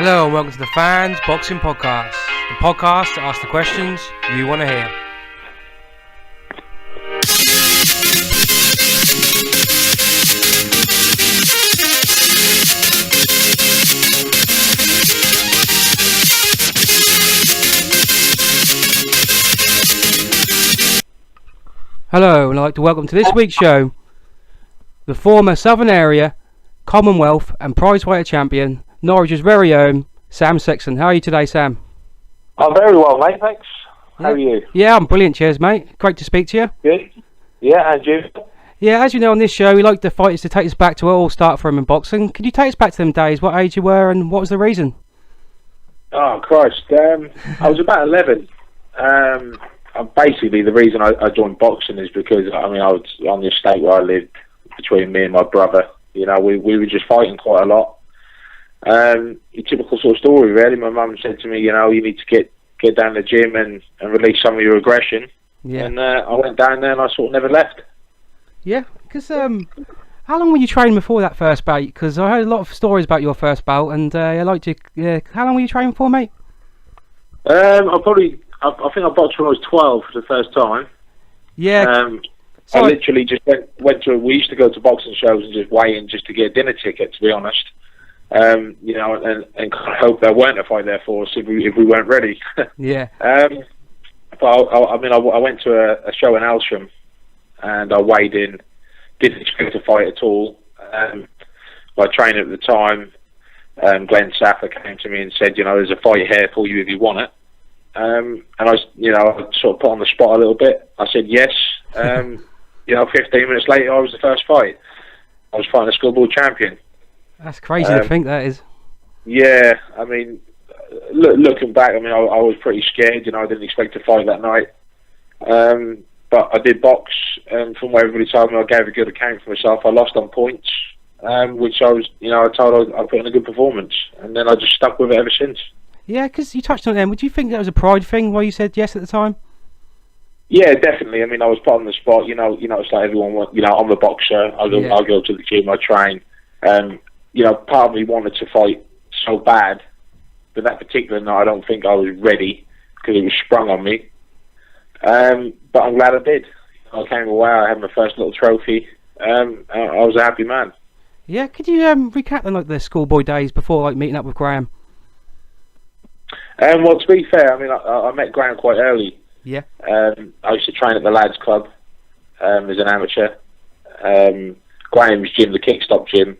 Hello and welcome to the Fans Boxing Podcast, the podcast that asks the questions you want to hear. Hello, and I'd like to welcome to this week's show the former Southern Area, Commonwealth and Prizefighter champion, Norwich's very own Sam Sexton. How are you today, Sam? I'm very well, mate, thanks. How are you? Yeah, I'm brilliant, cheers, mate. Great to speak to you. Good. Yeah, and you? Yeah, as you know, on this show, we like the fighters to take us back to where it all started from in boxing. Could you take us back to them days, what age you were and what was the reason? Oh, Christ. I was about 11. Basically, the reason I joined boxing is because, I was on the estate where I lived between me and my brother. You know, we were just fighting quite a lot. A typical sort of story, really. My mum said to me, you know, you need to get down to the gym and release some of your aggression. Yeah. And I went down there and I sort of never left. Yeah, because how long were you training before that first bout? Because I heard a lot of stories about your first bout, and I like to. How long were you training for, mate? I think I boxed when I was 12 for the first time. Yeah. I literally just went to. We used to go to boxing shows and just weigh in just to get a dinner ticket, to be honest. You know, and kind of hope there weren't a fight there for us if we weren't ready. Yeah. But I went to a show in Elsham, and I weighed in. Didn't expect to fight at all. My trainer at the time, Glenn Saffer, came to me and said, you know, there's a fight here for you if you want it. And I sort of put on the spot a little bit. I said yes. 15 minutes later, I was the first fight. I was fighting a schoolboy champion. That's crazy to think, that is. Yeah, I mean, looking back, I was pretty scared. You know, I didn't expect to fight that night. But I did box, and from what everybody told me, I gave a good account for myself. I lost on points, which I was, I told I put in a good performance, and then I just stuck with it ever since. Yeah, because you touched on it. Would you think that was a pride thing why you said yes at the time? Yeah, definitely. I mean, I was put on the spot. You know, it's like everyone wants. You know, I'm a boxer. I'll go to the gym. I train. Part of me wanted to fight so bad, but that particular night, I don't think I was ready because it was sprung on me. But I'm glad I did. I came away. I had my first little trophy. I was a happy man. Yeah, could you recap them, like the schoolboy days before meeting up with Graham? Well, to be fair, I met Graham quite early. Yeah. I used to train at the lads' club as an amateur. Graham's gym, the Kickstop gym,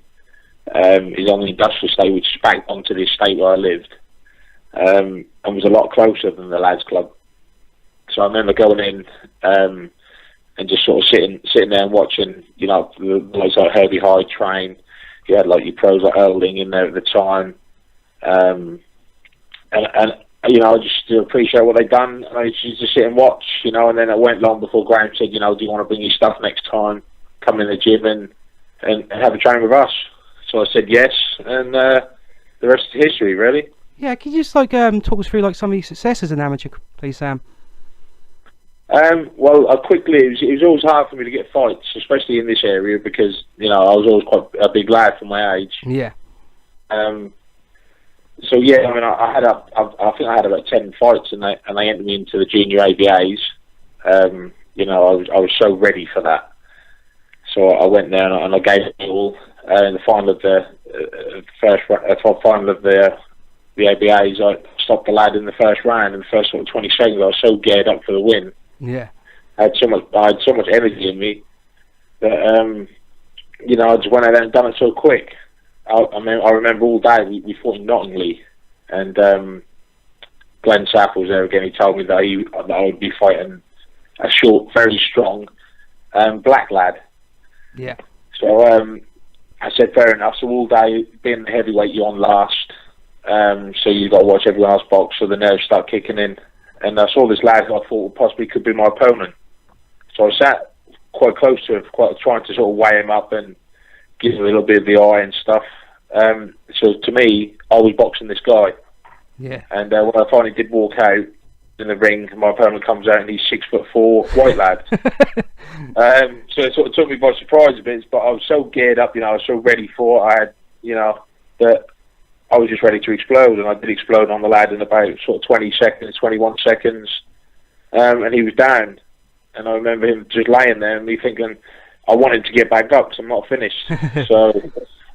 is on the industrial estate, which is back onto the estate where I lived, and was a lot closer than the lads' club. So I remember going in and just sort of sitting there and watching, the likes like Herbie Hyde train. You had like your pros like Erling in there at the time, and I just appreciate what they'd done. And I used to sit and watch, and then it went long before Graham said, do you want to bring your stuff next time? Come in the gym and have a train with us. So I said yes, and the rest is history, really. Yeah, could you just talk us through some of your successes as an amateur, please, Sam? Quickly, it was always hard for me to get fights, especially in this area, because I was always quite a big lad for my age. Yeah. So yeah, I think I had about 10 fights, and they entered me into the junior ABAs. I was so ready for that. So I went there and I gave it all. In the final of the final of the ABAs, I stopped the lad in the first round. In the first 20 seconds, I was so geared up for the win. Yeah. I had so much energy in me that I just went out there and done it so quick. I remember all day we fought in Nottingley, and Glenn Sapp was there again. He told me that I would be fighting a short, very strong black lad. Yeah. So I said fair enough. So all day being the heavyweight, you're on last. So you've got to watch everyone else box, so the nerves start kicking in. And I saw this lad who I thought possibly could be my opponent. So I sat quite close to him, trying to sort of weigh him up and give him a little bit of the eye and stuff. So to me, I was boxing this guy. Yeah. And when I finally did walk out in the ring, my opponent comes out and he's 6'4" white lad. So it sort of took me by surprise a bit, but I was so geared up, I was so ready for it. I had, that I was just ready to explode, and I did explode on the lad in about sort of 20 seconds, 21 seconds, and he was down. And I remember him just laying there and me thinking, I want him to get back up because I'm not finished. So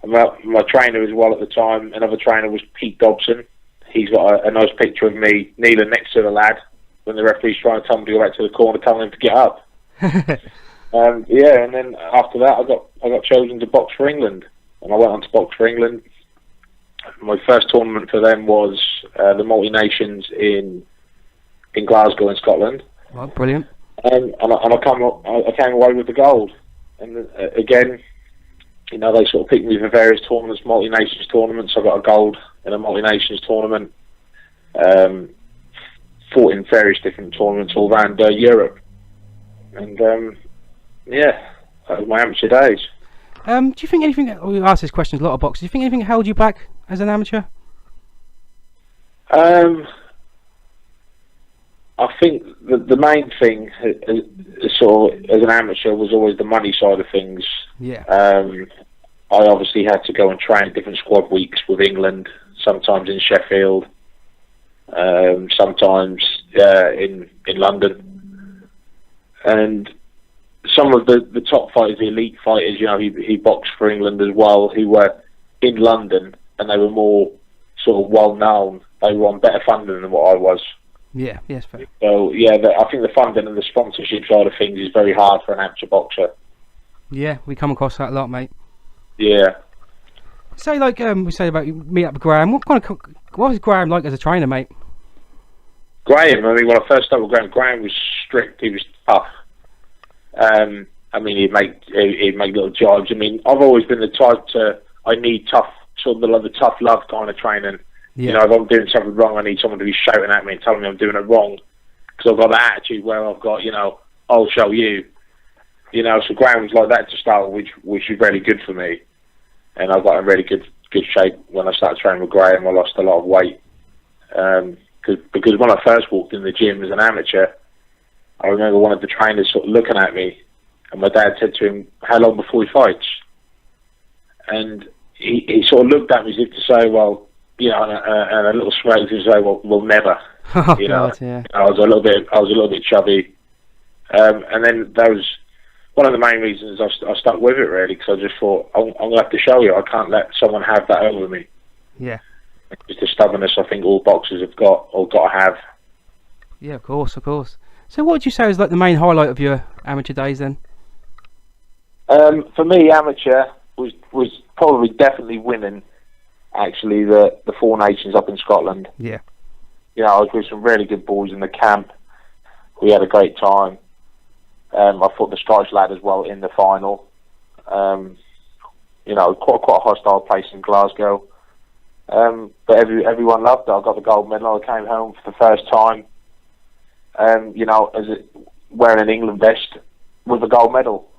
my trainer as well at the time, another trainer was Pete Dobson. He's got a nice picture of me kneeling next to the lad when the referee's trying to tell him to go back to the corner, telling him to get up. Yeah, and then after that I got chosen to box for England, and I went on to box for England. My first tournament for them was the multi-nations in Glasgow in Scotland. Well, brilliant. And I came away with the gold. And again, you know, they sort of picked me for various tournaments, multi-nations tournaments. I got a gold in a multi-nations tournament. Fought in various different tournaments all around Europe. And yeah, that was my amateur days. Do you think anything? We ask this question a lot of boxers. Do you think anything held you back as an amateur? I think the main thing, sort of, as an amateur, was always the money side of things. Yeah. I obviously had to go and train different squad weeks with England, sometimes in Sheffield, sometimes in London, and some of the top fighters, the elite fighters, you know, he boxed for England as well, who were in London, and they were more sort of well known. They were on better funding than what I was. Yeah, yes, fair. So yeah, I think the funding and the sponsorship side of things is very hard for an amateur boxer. Yeah, we come across that a lot, mate. Yeah. Say like we say about you meet up with Graham. What was Graham like as a trainer, mate? Graham, I mean, when I first started with Graham was strict. He was tough. I mean, he'd make little jibes. I mean, I've always been the type I need tough, sort of the tough love kind of training. Yeah. You know, if I'm doing something wrong, I need someone to be shouting at me and telling me I'm doing it wrong. Because I've got that attitude where I've got, you know, I'll show you. You know, so Graham was like that to start with, which is really good for me. And I got in really good shape when I started training with Graham. I lost a lot of weight. Because when I first walked in the gym as an amateur, I remember one of the trainers sort of looking at me, and my dad said to him, "How long before he fights?" And he sort of looked at me as if to say, well, you know, and a little smirk to say, well, never. Oh, you know, God, yeah. I was a little bit chubby, and then that was one of the main reasons I stuck with it, really, because I just thought I'm going to have to show you. I can't let someone have that over me. Yeah. It's the stubbornness I think all boxers have got to have. Yeah, of course. So what would you say is like the main highlight of your amateur days then? For me, amateur was probably definitely winning, actually, the Four Nations up in Scotland. Yeah. You know, I was with some really good boys in the camp. We had a great time. I fought the Scottish lad as well in the final. You know, quite a hostile place in Glasgow. But everyone loved it. I got the gold medal. I came home for the first time, you know, wearing an England vest with a gold medal.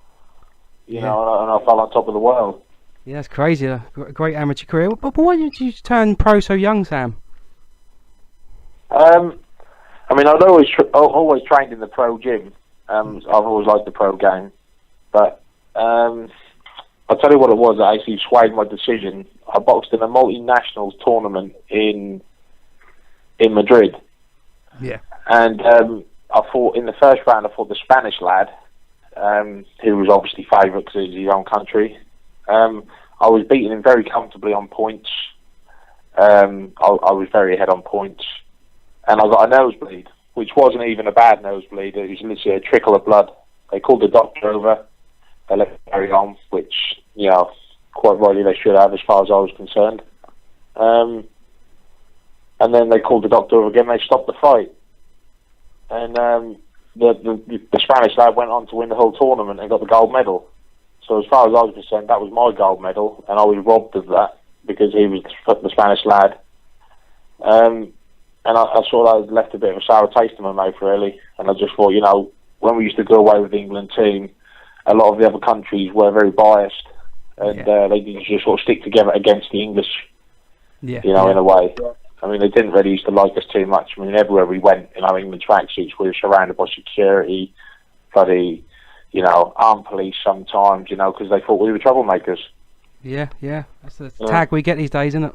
You know, and I felt on top of the world. Yeah, that's crazy. A great amateur career. But why did you turn pro so young, Sam? I mean, I'd always trained in the pro gym. I've always liked the pro game. But I'll tell you what it was that actually swayed my decision. I boxed in a multinationals tournament in Madrid. Yeah. And I fought in the first round. I fought the Spanish lad, who was obviously favourite because he's his own country. I was beating him very comfortably on points. I was very ahead on points, and I got a nosebleed, which wasn't even a bad nosebleed. It was literally a trickle of blood. They called the doctor over. They let me carry on, which, you know, quite rightly they should have, as far as I was concerned. And then they called the doctor over again. They stopped the fight, and the Spanish lad went on to win the whole tournament and got the gold medal. So as far as I was concerned, that was my gold medal, and I was robbed of that because he was the Spanish lad. And I sort of left a bit of a sour taste in my mouth, really. And I just thought, you know, when we used to go away with the England team, a lot of the other countries were very biased, and they didn't just sort of stick together against the English, you know, in a way. I mean, they didn't really used to like us too much. I mean, everywhere we went in our England tracksuits, we were surrounded by security, bloody, you know, armed police sometimes, you know, because they thought we were troublemakers. Yeah. That's the tag we get these days, isn't it?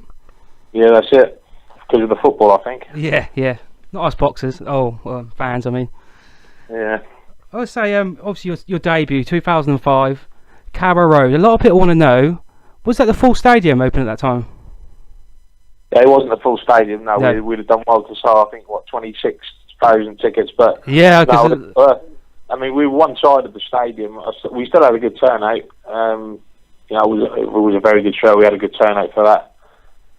Yeah, that's it. Because of the football, I think. Yeah. Not us boxers. Fans, I mean. Yeah. I would say, obviously your debut, 2005, Carrow Road. A lot of people want to know, was that the full stadium open at that time? Yeah, it wasn't the full stadium. No, No. we'd have done well to sell, I think, 26,000 tickets. But Yeah, no, I mean, we were one side of the stadium. We still had a good turnout. You know, it was a very good show. We had a good turnout for that.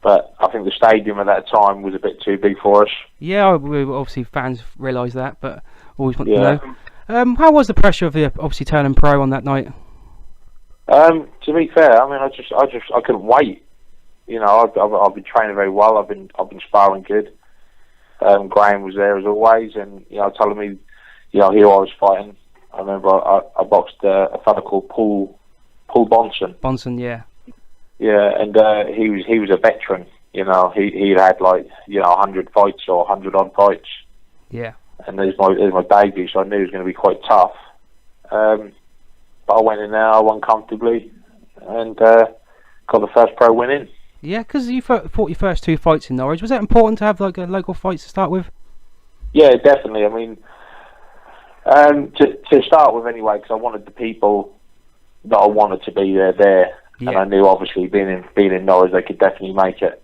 But I think the stadium at that time was a bit too big for us. Yeah, we obviously fans realise that, but always want to know. How was the pressure of obviously turning pro on that night? To be fair, I mean, I couldn't wait. You know, I've been training very well. I've been sparring good. Graham was there as always, and you know, telling me, you know, who I was fighting. I remember I boxed a fella called Paul Bonson. Bonson, yeah. Yeah, and he was a veteran. You know, he'd had like 100 fights or 100 odd fights. Yeah. And it was my debut, so I knew it was going to be quite tough. But I went in there, I won comfortably, and got the first pro win in. Yeah, because you fought your first 2 fights in Norwich. Was that important to have like a local fights to start with? Yeah, definitely. I mean, to start with anyway, because I wanted the people that I wanted to be there. Yeah. And I knew obviously being in Norwich they could definitely make it.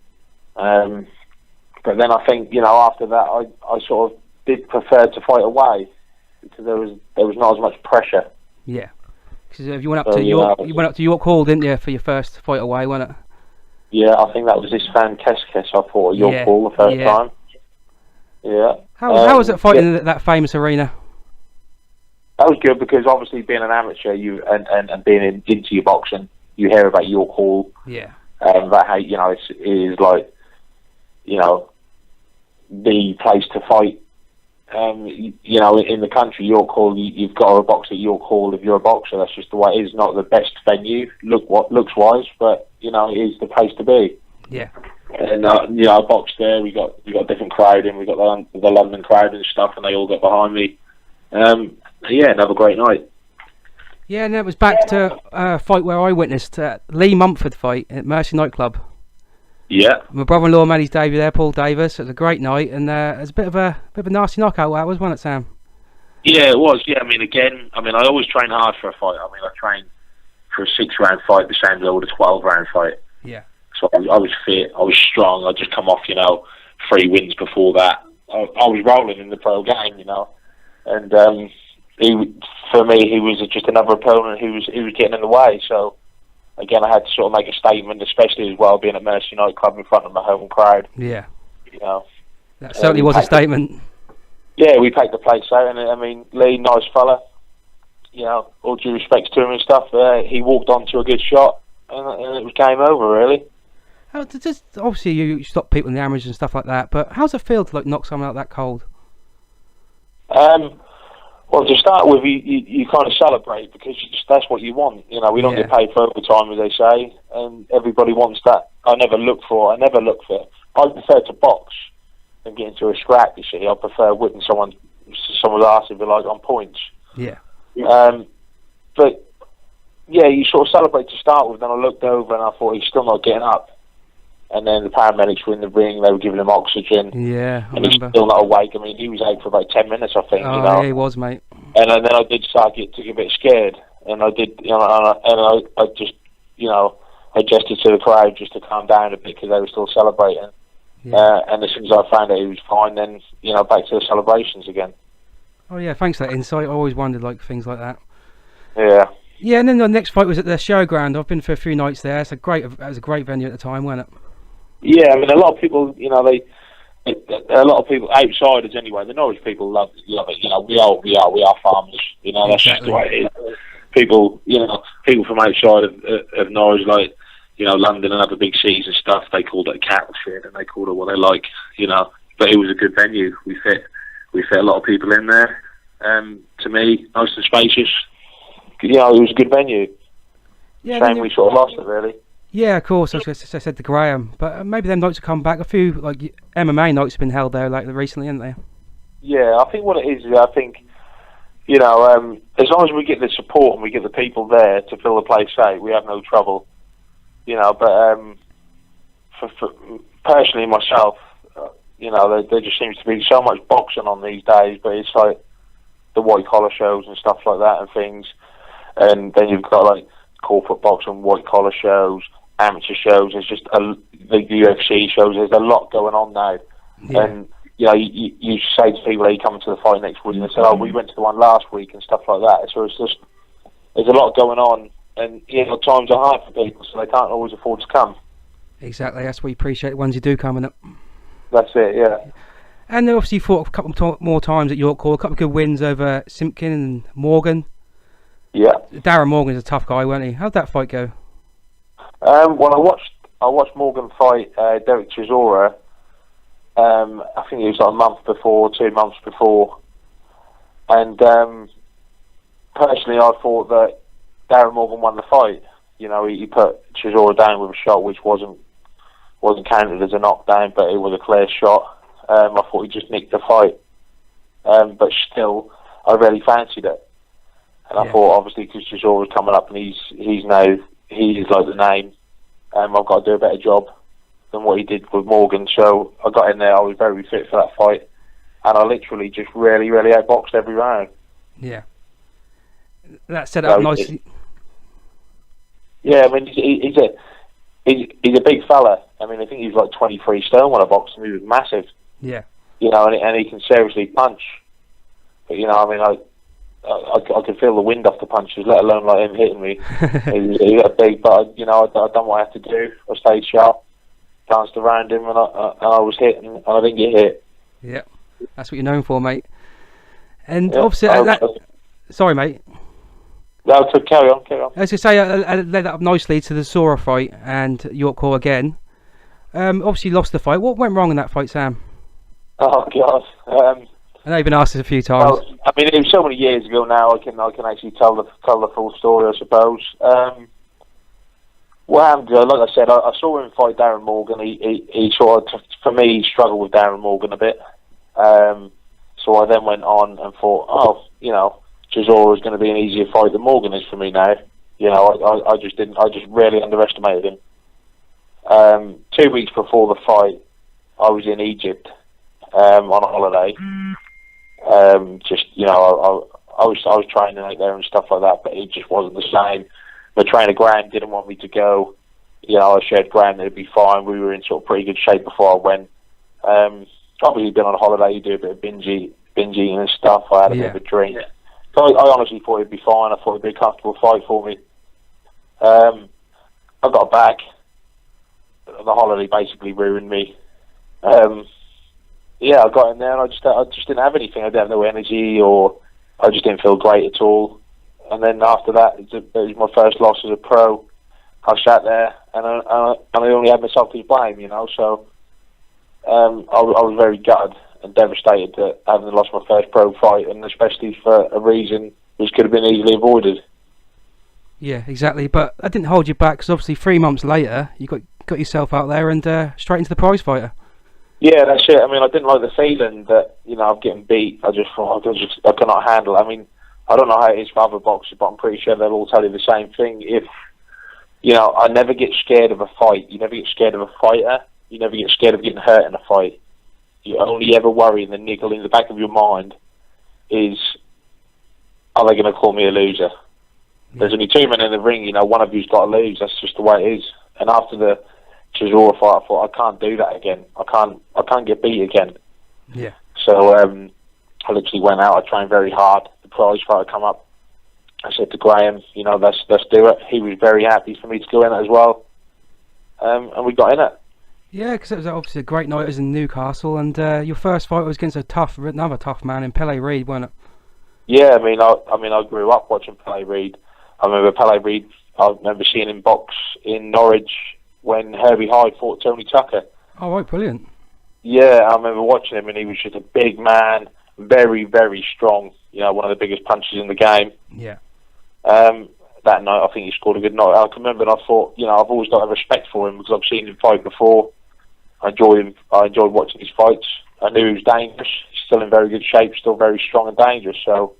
But then I think, you know, after that I sort of did prefer to fight away because there was not as much pressure. Yeah. Because you went up to York, you went up to York Hall, didn't you, for your first fight away, wasn't it? Yeah, I think that was this Van Keskes I fought at York Hall the first time. Yeah. How was it fighting in that famous arena? That was good because obviously being an amateur, and being into your boxing, you hear about York Hall. Yeah. That how, you know, it is like, you know, the place to fight. You know, in the country, York Hall, you've got to box at York Hall if you're a boxer. That's just the way it is. Not the best venue, looks wise, but you know, it is the place to be. Yeah. And you know, I boxed there. We got a different crowd, and we got the London crowd and stuff, and they all got behind me. Yeah, another great night. Yeah, and then it was back to a fight where I witnessed Lee Mumford fight at Mercy nightclub. Yeah. My brother-in-law made his debut there, Paul Davis. It was a great night, and it was a bit of a nasty knockout. That was, wasn't it, Sam? Yeah, it was. Yeah, I mean, I always train hard for a fight. I mean, I trained for a 6-round fight the same as I would a 12-round fight. Yeah. So I was fit. I was strong. I'd just come off, you know, 3 wins before that. I was rolling in the pro game, you know, and for me, he was just another opponent who was getting in the way. So. Again, I had to sort of make a statement, especially as well being at Mercy nightclub in front of my home crowd. Yeah. You know. That certainly was a statement. Yeah, we packed the place out, and I mean, Lee, nice fella. You know, all due respect to him and stuff. He walked onto a good shot, and it was game over, really. Obviously, you stop people in the amateurs and stuff like that, but how's it feel to like knock someone out that cold? Well, to start with, you kind of celebrate because that's what you want. You know, we don't get paid for overtime, as they say, and everybody wants that. I never look for it. I prefer to box than get into a scrap, you see. I prefer whipping someone's ass if you like on points. Yeah. But, yeah, you sort of celebrate to start with. Then I looked over and I thought, he's still not getting up. And then the paramedics were in the ring, they were giving him oxygen. Yeah, I and remember. He's still not awake. I mean, he was out for about 10 minutes, I think, Oh, you know. yeah, he was, mate. And then I did start to get a bit scared. And I did, you know, and I just, you know, I gestured to the crowd just to calm down a bit because they were still celebrating. Yeah. And as soon as I found out he was fine, then, you know, back to the celebrations again. Oh, yeah, thanks for that insight. I always wondered, like, things like that. Yeah. Yeah, and then the next fight was at the Showground. I've been for a few nights there. It was a great venue at the time, wasn't it? Yeah, I mean, a lot of people, you know, a lot of people, outsiders anyway, the Norwich people love it. You know, we are farmers. You know, that's just the way it is. People, you know, people from outside of Norwich, like, you know, London and other big cities and stuff, they called it a cattle shed and they called it what they like, you know. But it was a good venue. We fit a lot of people in there. To me, nice and spacious. You know, it was a good venue. Yeah, shame we sort of lost it, really. Yeah, of course. I said to Graham, but maybe them nights will come back. A few like MMA nights have been held there, like recently, haven't they? Yeah, I think what it is, I think, you know, as long as we get the support and we get the people there to fill the place out, we have no trouble. You know, but for personally myself, there just seems to be so much boxing on these days, but it's like the white collar shows and stuff like that and things, and then you've got like corporate boxing, white collar shows, amateur shows. There's just the UFC shows. There's a lot going on now, and you say to people, "Are you coming to the fight next week?" And they say, "Oh, we went to the one last week," and stuff like that. So it's just there's a lot going on, and times are hard for people, so they can't always afford to come. Exactly. That's why you appreciate the ones you do coming up. That's it, yeah. And then obviously you fought a couple more times at York Hall, a couple of good wins over Simpkin and Morgan. Yeah. Darren Morgan's a tough guy, wasn't he? How'd that fight go? Well, I watched Morgan fight Derek Chisora. I think it was like a month before, 2 months before, and personally, I thought that Darren Morgan won the fight. He put Chisora down with a shot which wasn't counted as a knockdown, but it was a clear shot. I thought he just nicked the fight, but still, I really fancied it. And I thought, obviously, because Chisora was coming up and he's like the name, I've got to do a better job than what he did with Morgan. So I got in there, I was very fit for that fight, and I literally just really outboxed every round. Yeah. That set up nicely. Yeah, I mean, he's a big fella. I mean, I think he's like 23 stone when I boxed him. He was massive. Yeah. And he can seriously punch. But, I mean, I could feel the wind off the punches, let alone like him hitting me. he got big, but, I done what I had to do. I stayed sharp, danced around him, and I was hitting, and I didn't get hit. Yeah, that's what you're known for, mate. And obviously, sorry, mate. No, carry on. As I say, I led that up nicely to the Sora fight and York Hall again. Obviously, you lost the fight. What went wrong in that fight, Sam? Oh God! I know you've been asked this a few times. Well, I mean, it was so many years ago now. I can actually tell the full story, I suppose. What happened? Like I said, I saw him fight Darren Morgan. He sort of, for me, he struggled with Darren Morgan a bit. So I then went on and thought, Chisora is going to be an easier fight than Morgan is for me now. I just really underestimated him. 2 weeks before the fight, I was in Egypt on a holiday. I was training out there and stuff like that, but it just wasn't the same. My trainer Graham didn't want me to go. I shared Graham that it'd be fine. We were in sort of pretty good shape before I went. Obviously, been on a holiday, you do a bit of binge eating and stuff. I had a bit of a drink. Yeah. So I honestly thought it'd be fine. I thought it'd be a comfortable fight for me. I got back. The holiday basically ruined me. I got in there and I just didn't have anything. I didn't have no energy, or I just didn't feel great at all. And then after that, it was my first loss as a pro. I sat there and I only had myself to blame, So I was very gutted and devastated that having lost my first pro fight, and especially for a reason which could have been easily avoided. Yeah, exactly. But that didn't hold you back, because obviously 3 months later, you got yourself out there and straight into the Prizefighter. Yeah, that's it. I mean, I didn't like the feeling that I'm getting beat. I just thought I cannot handle it. I mean, I don't know how it is for other boxers, but I'm pretty sure they'll all tell you the same thing. If I never get scared of a fight. You never get scared of a fighter. You never get scared of getting hurt in a fight. You only ever worry, and the niggle in the back of your mind is, are they going to call me a loser? Yeah. There's only 2 men in the ring, one of you's got to lose. That's just the way it is. And after the Chisora fight, I thought, I can't do that again. I can't get beat again. Yeah. So I literally went out. I trained very hard. The Prizefighter come up. I said to Graham, let's do it. He was very happy for me to go in it as well. And we got in it. Yeah, because it was obviously a great night. It was in Newcastle, and your first fight was against another tough man in Pele Reid, wasn't it? Yeah, I mean, I grew up watching Pele Reid. I remember Pele Reid. I remember seeing him box in Norwich when Herbie Hyde fought Tony Tucker. Oh, right, brilliant. Yeah, I remember watching him, and he was just a big man, very, very strong. One of the biggest punches in the game. Yeah. That night, I think he scored a good night. I can remember, and I thought, I've always got a respect for him because I've seen him fight before. I enjoyed him. I enjoyed watching his fights. I knew he was dangerous. He's still in very good shape, still very strong and dangerous. So,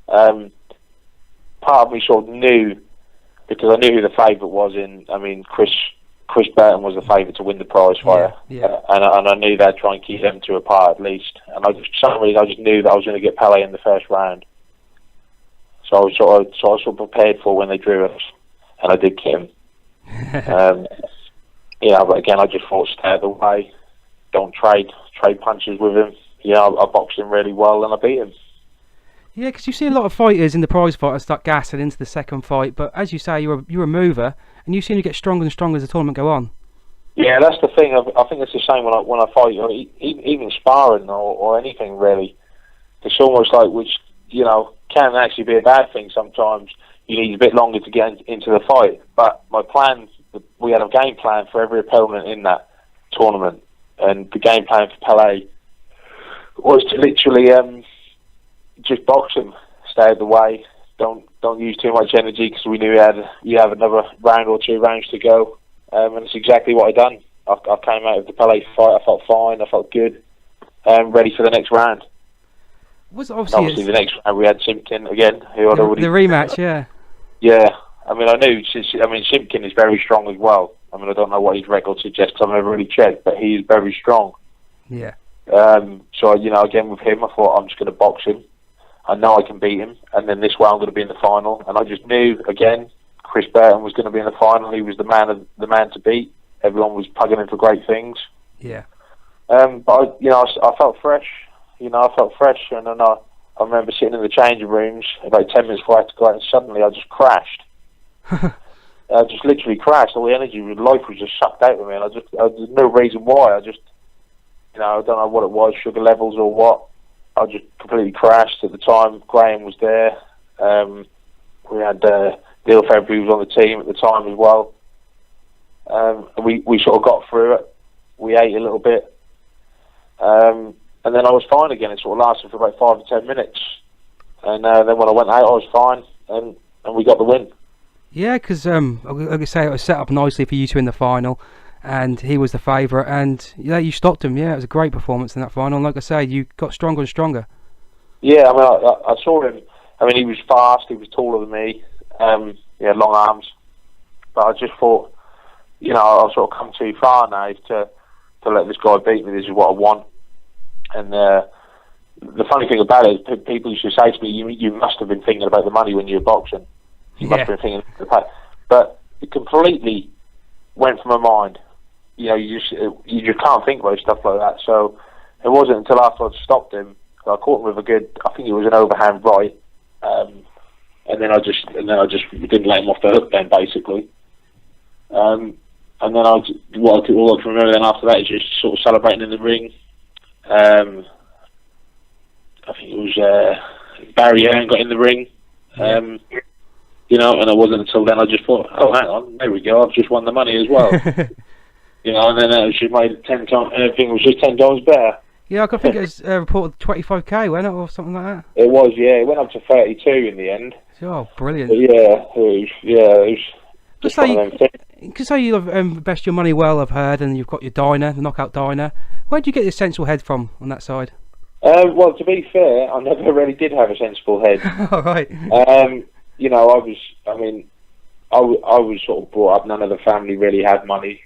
part of me sort of knew, because I knew who the favourite was Chris Chris Burton was the favourite to win the prize fighter. And I knew they'd try and keep them two apart at least. And for some reason, I just knew that I was going to get Pele in the first round. So I was sort of prepared for when they drew us, and I did get him. But again, I just thought, stay out of the way, don't trade punches with him. I boxed him really well, and I beat him. Yeah, because you see a lot of fighters in the prize fighter start gassing into the second fight, but as you say, you're a mover, and you seem to get stronger and stronger as the tournament go on. Yeah, that's the thing. I think it's the same when I fight, even sparring or anything really. It's almost like, which can actually be a bad thing sometimes. You need a bit longer to get into the fight. But my plan, we had a game plan for every opponent in that tournament, and the game plan for Pele was to literally just box him, stay out of the way, don't use too much energy, because we knew we have another round or 2 rounds to go, and it's exactly what I done. I came out of the Pele fight, I felt fine, I felt good, ready for the next round. Obviously the next round we had Simpkin again, who I'd already... The rematch, yeah. Yeah, I knew, Simpkin is very strong as well. I don't know what his record suggests, because I've never really checked, but he is very strong. Yeah. So, again with him, I thought, I'm just going to box him. I know I can beat him, and then this way I'm going to be in the final. And I just knew, again, Chris Burton was going to be in the final. He was the man to beat. Everyone was plugging him for great things. Yeah. But I felt fresh. I felt fresh, and then I remember sitting in the changing rooms about 10 minutes before I had to go out, and suddenly I just crashed. I just literally crashed. All the energy, life was just sucked out of me, and there's no reason why. I just, I don't know what it was, sugar levels or what. I just completely crashed. At the time, Graham was there. We had Neil February was on the team at the time as well. And we sort of got through it. We ate a little bit. And then I was fine again. It sort of lasted for about 5 or 10 minutes. And then when I went out, I was fine. And we got the win. Yeah, because like I say, it was set up nicely for you two in the final. And he was the favourite, and you stopped him. Yeah, it was a great performance in that final. And like I say, you got stronger and stronger. Yeah, I saw him. He was fast. He was taller than me. He had long arms. But I just thought, I've sort of come too far now to let this guy beat me. This is what I want. And the funny thing about it is, people used to say to me, "You must have been thinking about the money when you were boxing. You must have been thinking about the pay." But it completely went from my mind. You just can't think about stuff like that. So it wasn't until after I'd stopped him, I caught him with a good, I think it was an overhand right, and then I just didn't let him off the hook then, basically. And then all I can remember then after that is just sort of celebrating in the ring. I think it was Barry Hearn got in the ring. And it wasn't until then I just thought, oh, hang on, there we go, I've just won the money as well. And then it was just made 10 times, everything was just 10 times better. Yeah, I think it was reported 25k, wasn't it, or something like that? It was, yeah. It went up to 32 in the end. Oh, brilliant. But it was just one of them things. Because you've invested your money well, I've heard, and you've got your diner, the knockout diner. Where did you get your sensible head from on that side? Well, to be fair, I never really did have a sensible head. All right. I was sort of brought up, none of the family really had money.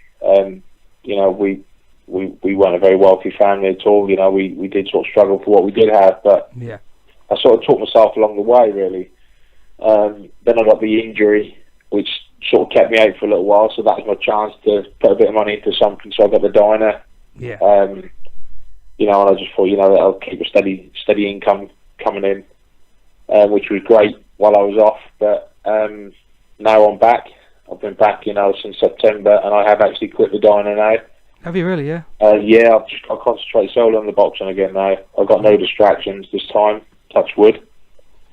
We weren't a very wealthy family at all. We did sort of struggle for what we did have, but yeah, I sort of taught myself along the way, really. Then I got the injury, which sort of kept me out for a little while, so that was my chance to put a bit of money into something, so I got the diner. Yeah. And I just thought, that I'll keep a steady income coming in, which was great while I was off. But now I'm back. I've been back, since September, and I have actually quit the diner now. Have you really? Yeah. Yeah, I'll concentrate solely on the boxing again now. I've got no distractions this time. Touch wood.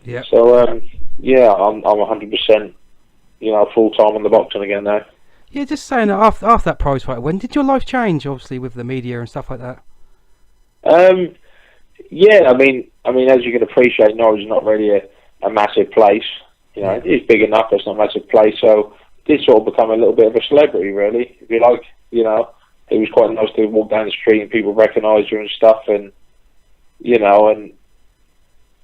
Yeah. So I'm 100%, full time on the boxing again now. Yeah, just saying that after that prize fight, when did your life change? Obviously, with the media and stuff like that. Yeah, as you can appreciate, Norwich is not really a massive place. It's big enough, but it's not a massive place. So it did sort of become a little bit of a celebrity, really, if you like. It was quite nice to walk down the street and people recognise you and stuff, and and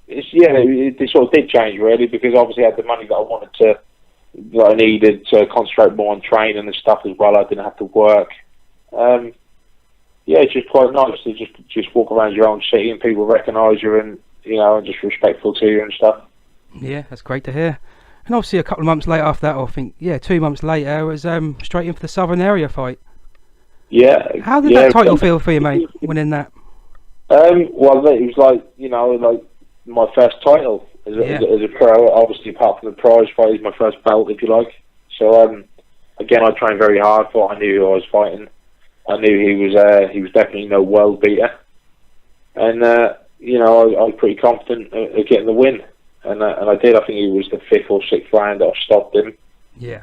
it sort of did change, really, because obviously I had the money that I wanted that I needed to concentrate more on training and stuff as well. I didn't have to work. Yeah, it's just quite nice to just walk around your own city and people recognise you and, you know, and just respectful to you and stuff. Yeah, that's great to hear. And obviously a couple of months later after that, or I think, 2 months later, it was straight in for the Southern Area fight. Yeah. How did that title feel for you, mate, winning that? Well, it was like, you know, like my first title as a pro, obviously apart from the prize fight, is my first belt, if you like. So, again, I trained very hard for it. I knew who I was fighting. I knew he was definitely no world beater. And, you know, I was pretty confident of getting the win. And I did. I think it was the 5th or 6th round that I stopped him. Yeah.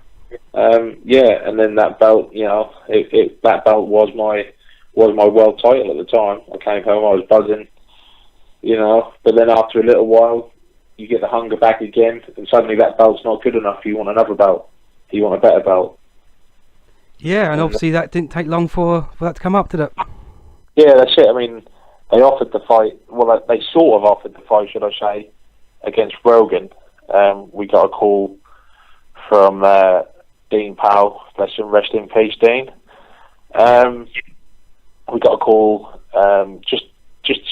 Yeah, and then that belt, you know, that belt was my world title at the time. I came home, I was buzzing, you know. But then after a little while, you get the hunger back again, and suddenly that belt's not good enough. You want another belt. You want a better belt. Yeah, and obviously that didn't take long for that to come up, did it? Yeah, that's it. I mean, they offered the fight. Well, they sort of offered the fight, should I say, against Rogan. We got a call from Dean Powell, bless him, rest in peace, Dean. We got a call, just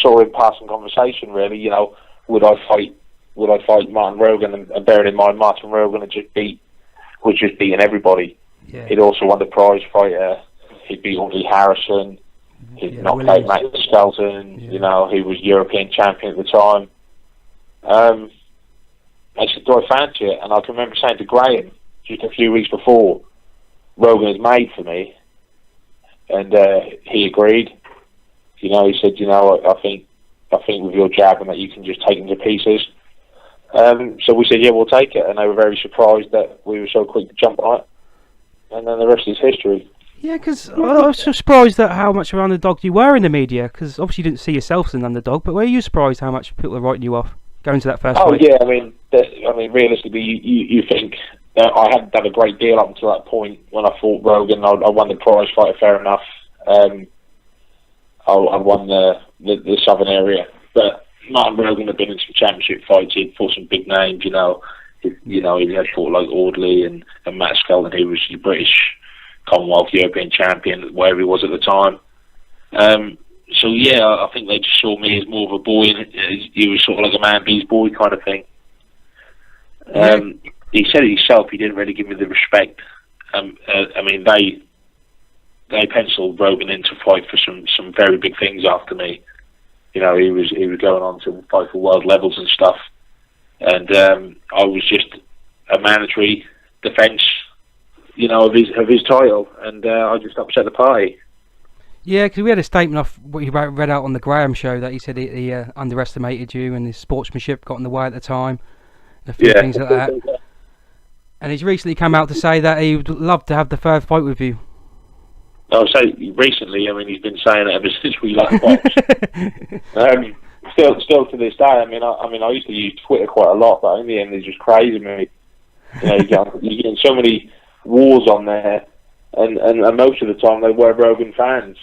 sort of in passing conversation, really. You know, would I fight Martin Rogan? And bearing in mind, Martin Rogan was just beating everybody. Yeah. He'd also won the prize fighter. He beat Lee Harrison. He'd knocked out Matt Skelton. Yeah. You know, he was European champion at the time. I said, do I fancy it? And I can remember saying to Graham just a few weeks before, Rogan is made for me. And he agreed. You know, he said, you know, I think with your jab and that you can just take him to pieces. So we said, yeah, we'll take it. And they were very surprised that we were so quick to jump on it. And then the rest is history. Yeah, because I was surprised at how much of an underdog you were in the media, because obviously you didn't see yourself as an underdog, but were you surprised how much people were writing you off going to that first fight? Yeah, I mean, realistically, you think I hadn't done a great deal up until that point when I fought Rogan. I won the prize fighter, fair enough. I won the Southern Area, but Martin Rogan had been in some championship fights. He'd fought some big names, you know. He had fought like Audley and Matt Skelton. He was the British Commonwealth European champion, wherever he was at the time. So yeah, I think they just saw me as more of a boy, and he was sort of like a man bees boy kind of thing. He said it himself. He didn't really give me the respect. I mean, they penciled Rogan in to fight for some very big things after me. You know, he was going on to fight for world levels and stuff, and I was just a mandatory defence, you know, of his title, and I just upset the party. Yeah, because we had a statement off what he read out on the Graham show that he said he underestimated you and his sportsmanship got in the way at the time, and a few things like that. And he's recently come out to say that he would love to have the third fight with you. Oh, so recently, I mean, he's been saying it ever since we last boxed. Still to this day, I mean, I used to use Twitter quite a lot, but in the end, it's just crazy me. You know, you get so many wars on there, and most of the time they were Rogan fans.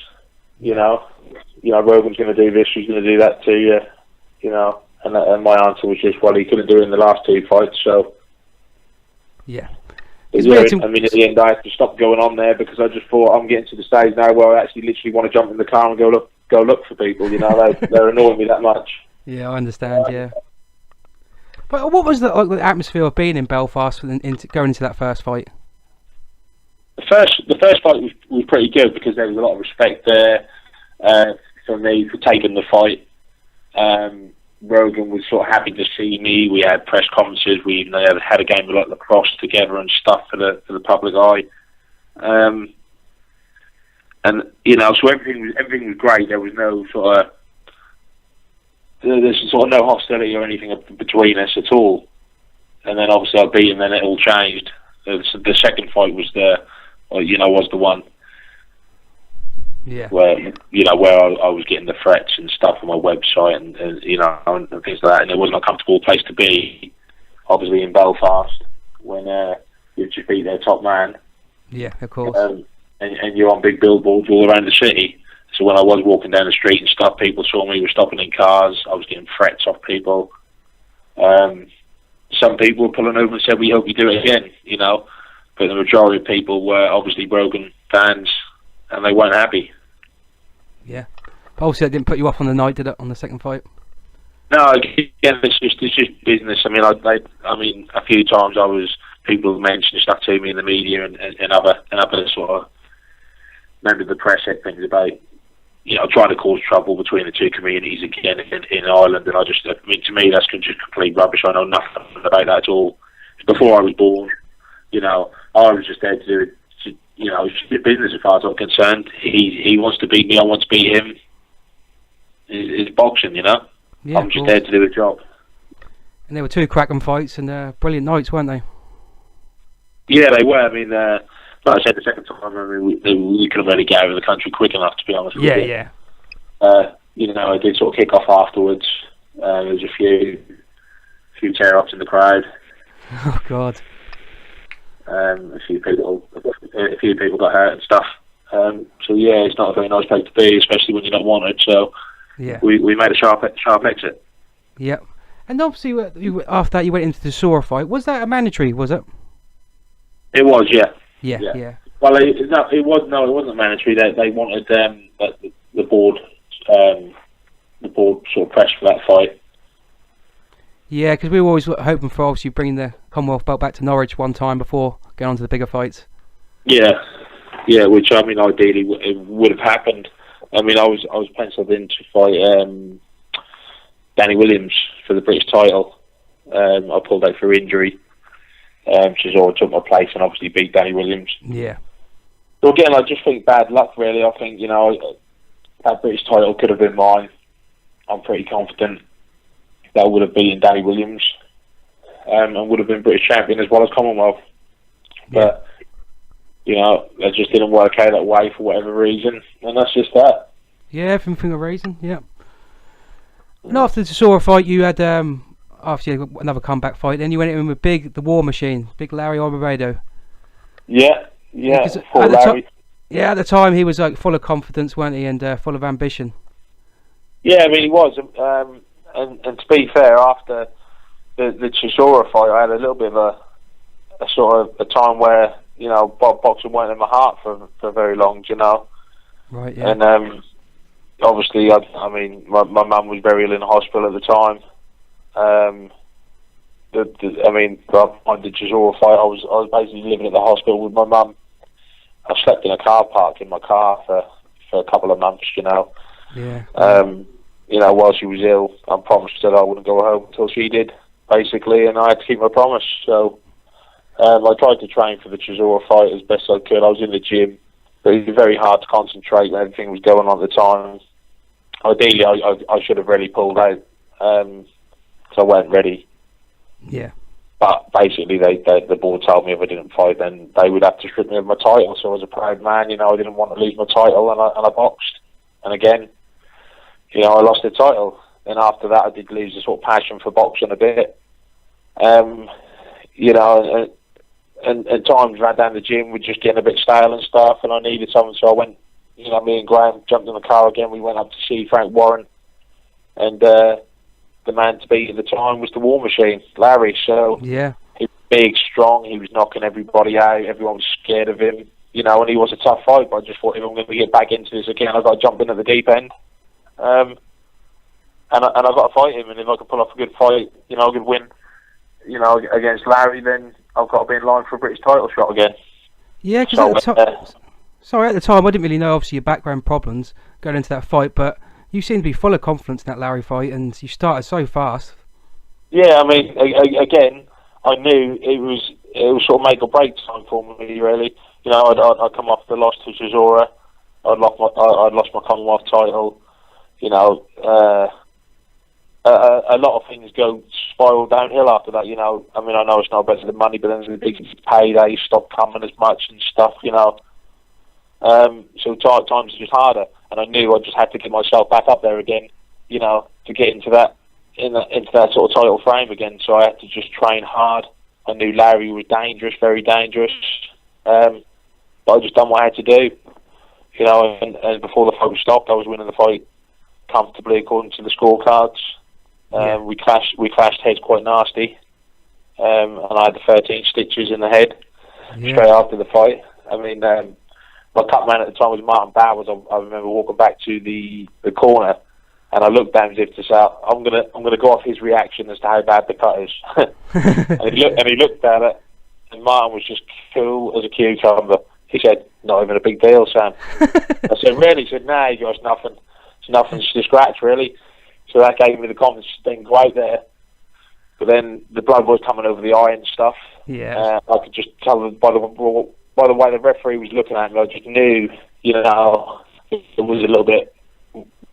You know, Rogan's going to do this, he's going to do that to you. You know, and my answer was just, well, he couldn't do it in the last two fights, so. Yeah. I mean, at the end, I had to stop going on there because I just thought I'm getting to the stage now where I actually literally want to jump in the car and go look for people. You know, they're annoying me that much. Yeah, I understand. Yeah. But what was the atmosphere of being in Belfast going into that first fight? The first fight was pretty good because there was a lot of respect there for me for taking the fight. Rogan was sort of happy to see me. We had press conferences. We even had a game of like lacrosse together and stuff for the public eye. And you know, so everything was great. There was no there's sort of no hostility or anything between us at all. And then obviously I beat him, and then it all changed. The second fight was the one. Yeah. Where I was getting the threats and stuff on my website and things like that, and it wasn't a comfortable place to be, obviously in Belfast when you've just beat their top man. Yeah, of course. And you're on big billboards all around the city. So when I was walking down the street and stuff, people saw me, were stopping in cars. I was getting threats off people. So some people were pulling over and said, "We hope you do it again," you know. But the majority of people were obviously broken fans, and they weren't happy. Yeah. But obviously that didn't put you off on the night, did it, on the second fight? No, again, it's just business. I mean, a few times people mentioned stuff to me in the media and other sort of members of the press said things about, you know, trying to cause trouble between the two communities again in Ireland, and to me that's just complete rubbish. I know nothing about that at all. Before I was born, you know, I was just there to do it. You know, it's just business as far as I'm concerned. He wants to beat me, I want to beat him. It's boxing, you know. Yeah, I'm just there to do a job. And there were two cracking fights and brilliant nights, weren't they? Yeah, they were. I mean, like I said, the second time, I mean, we couldn't really get out of the country quick enough, to be honest with you. Yeah. You know, I did sort of kick off afterwards. There was a few tear-ups in the crowd. Oh God. A few people got hurt and stuff. So yeah, it's not a very nice place to be, especially when you're not wanted. So yeah, we made a sharp exit. Yep. And obviously, after that, you went into the Sora fight. Was that a mandatory? Was it? It was, yeah. Yeah. Well, it wasn't mandatory. They wanted the board sort of pressed for that fight. Yeah, because we were always hoping for obviously bringing the Commonwealth belt back to Norwich one time before going on to the bigger fights. Yeah, which I mean, ideally it would have happened. I mean, I was penciled in to fight Danny Williams for the British title. I pulled out for injury. Chisora took my place and obviously beat Danny Williams. Yeah. So again, I just think bad luck, really. I think, you know, that British title could have been mine. I'm pretty confident that I would have beaten Danny Williams and would have been British champion as well as Commonwealth. But, you know, it just didn't work out that way for whatever reason, and that's just that. Yeah, everything for a reason, yeah. And after the Chisora fight, you had after you had another comeback fight, then you went in with the War Machine, Big Larry Alvarado. Yeah. At the time he was like full of confidence, weren't he, and full of ambition. Yeah, I mean he was. And to be fair, after the Chisora fight, I had a little bit of a sort of a time where, you know, boxing weren't in my heart for very long, you know. Right. Yeah. And obviously, I mean, my mum was very ill in the hospital at the time. I mean, on the Chisora fight, I was basically living at the hospital with my mum. I slept in a car park in my car for a couple of months, you know. Yeah. You know, while she was ill, I promised that I wouldn't go home until she did, basically, and I had to keep my promise. So I tried to train for the Chisora fight as best I could. I was in the gym, but it was very hard to concentrate when everything was going on at the time. Ideally, I should have really pulled out, because I weren't ready. Yeah. But basically, the board told me if I didn't fight, then they would have to strip me of my title. So I was a proud man, you know. I didn't want to lose my title, and I boxed. And again, you know, I lost the title. And after that, I did lose the sort of passion for boxing a bit. You know, and times ran down the gym were just getting a bit stale and stuff, and I needed something. So I went, you know, me and Graham jumped in the car again. We went up to see Frank Warren, and the man to beat at the time was the War Machine, Larry. So yeah, he was big, strong. He was knocking everybody out. Everyone was scared of him, you know. And he was a tough fight. But I just thought, if I'm going to get back into this again, I've got to jump in at the deep end. And I've got to fight him. And if I can pull off a good fight, you know, a good win, you know, against Larry, then I've got to be in line for a British title shot again. Yeah, because at the time I didn't really know obviously your background problems going into that fight, but you seem to be full of confidence in that Larry fight, and you started so fast. Yeah, I mean, again, I knew it was sort of make or break time for me, really. You know, I'd come off the loss to Chisora, I'd lost my Commonwealth title. You know, a lot of things spiral downhill after that. You know, I mean, I know it's not better than money, but then the big payday stopped coming as much and stuff. You know, so times are just harder. And I knew I just had to get myself back up there again, you know, to get into that sort of title frame again. So I had to just train hard. I knew Larry was dangerous, very dangerous. But I just done what I had to do, you know. And before the fight stopped, I was winning the fight comfortably according to the scorecards. We clashed heads quite nasty. and I had the 13 stitches in the head straight after the fight. I mean, my cut man at the time was Martin Bowers. I remember walking back to the corner, and I looked down as if to say, I'm gonna go off his reaction as to how bad the cut is. and he looked at it, and Martin was just cool as a cucumber. He said, "Not even a big deal, Sam." I said, "Really?" He said, "Nah, he goes, nothing. It's nothing. It's just a scratch, really." So that gave me the confidence to then go out there. But then the blood was coming over the eye and stuff. Yeah. I could just tell by the way the referee was looking at me, I just knew, it was a little bit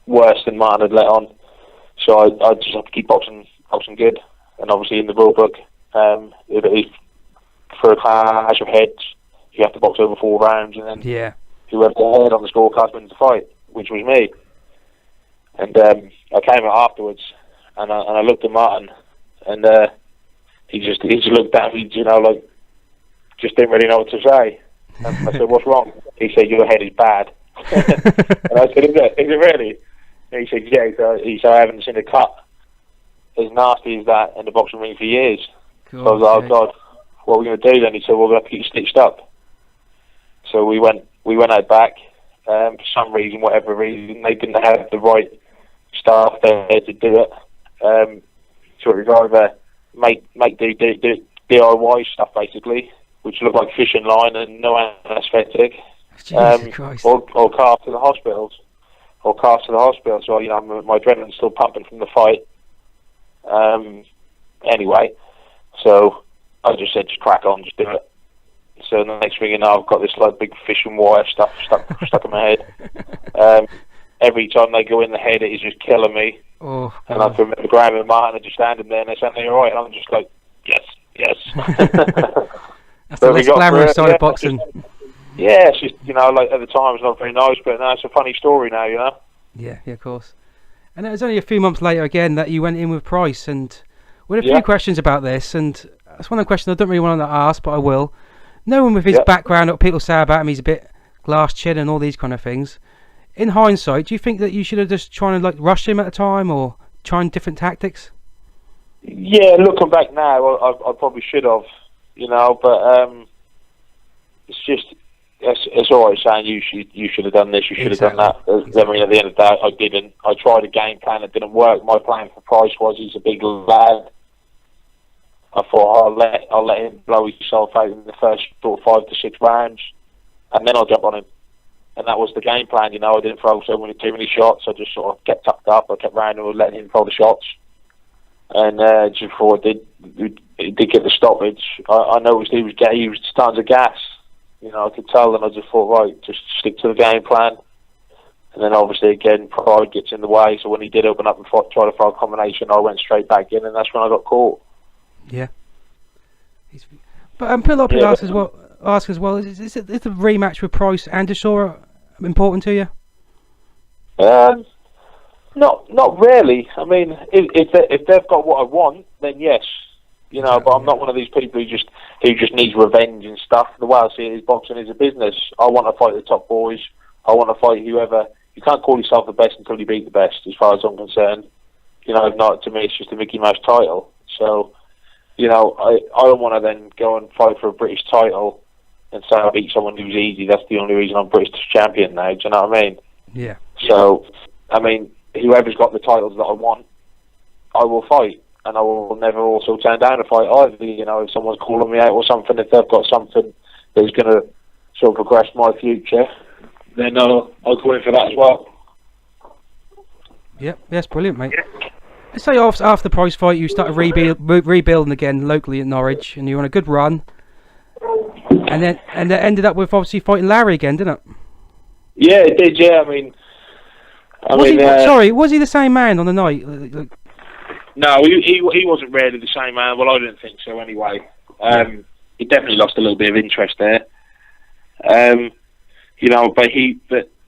worse than Martin had let on. So I just had to keep boxing good. And obviously in the rule book, for a clash of heads, you have to box over 4 rounds, and then whoever's ahead on the scorecard wins the fight, which was me. And I came out afterwards, and I looked at Martin, and he just looked at me, just didn't really know what to say. And I said, "What's wrong?" He said, "Your head is bad." And I said, "Is it really?" And he said, "Yeah." He said, "I haven't seen a cut as nasty as that in the boxing ring for years." So I was like, "Oh God, what are we going to do then?" He said, "Well, we're going to get you stitched up." So we went out back. For some reason, whatever reason, they didn't have the right staff there to do it. So it was either make do DIY stuff basically, which looked like fishing line and no anaesthetic, or cast to the hospitals. So my adrenaline's still pumping from the fight. Anyway, so I just said, just crack on, just do it. So the next thing you know, I've got this big fishing wire stuff stuck in my head. Every time they go in the head, it is just killing me. Oh, and I can remember Graham and Martin are just standing there, and they're saying, "Are you all right?" And I'm just like, yes. That's the less glamorous side of boxing. It's just, at the time it's not very nice, but now it's a funny story now, Yeah, of course. And it was only a few months later again that you went in with Price, and we had a few questions about this, and that's one of the questions I don't really want to ask, but I will. Knowing with his background, what people say about him, he's a bit glass chin and all these kind of things. In hindsight, do you think that you should have just tried to rush him at the time, or trying different tactics? Yeah, looking back now, I probably should have, but it's just it's always saying you should have done this, you should have done that. Exactly. I mean, at the end of the day, I didn't. I tried a game plan that didn't work. My plan for Price was he's a big lad. I thought I'll let him blow himself out in the first 5 to 6 rounds, and then I'll jump on him. And that was the game plan, I didn't throw too many shots. I just sort of kept tucked up. I kept round and letting him throw the shots. And just before it did get the stoppage, I noticed he was starting to gas. I could tell, and I just thought, right, just stick to the game plan. And then obviously again, pride gets in the way. So when he did open up and try to throw a combination, I went straight back in, and that's when I got caught. Yeah. But a lot of people ask as well, is the rematch with Price and Deshora important to you? Not really. I mean, if they've got what I want, then yes. But I'm not one of these people who just needs revenge and stuff. The way I see it is, boxing is a business. I want to fight the top boys. I want to fight whoever. You can't call yourself the best until you beat the best, as far as I'm concerned. If not, to me, it's just a Mickey Mouse title. So, I don't want to then go and fight for a British title and say I beat someone who's easy. That's the only reason I'm British champion now. Do you know what I mean? Yeah. So, I mean, whoever's got the titles that I want, I will fight. And I will never also turn down a fight either. If someone's calling me out or something, if they've got something that's going to sort of progress my future, then I'll go in for that as well. Yep, that's brilliant, mate. Yeah. Let's say after the Price fight, you started rebuilding again locally at Norwich, and you were on a good run. And then ended up with obviously fighting Larry again, didn't it? Yeah, it did. Yeah, was he the same man on the night? No, he wasn't really the same man. Well, I didn't think so anyway. He definitely lost a little bit of interest there. But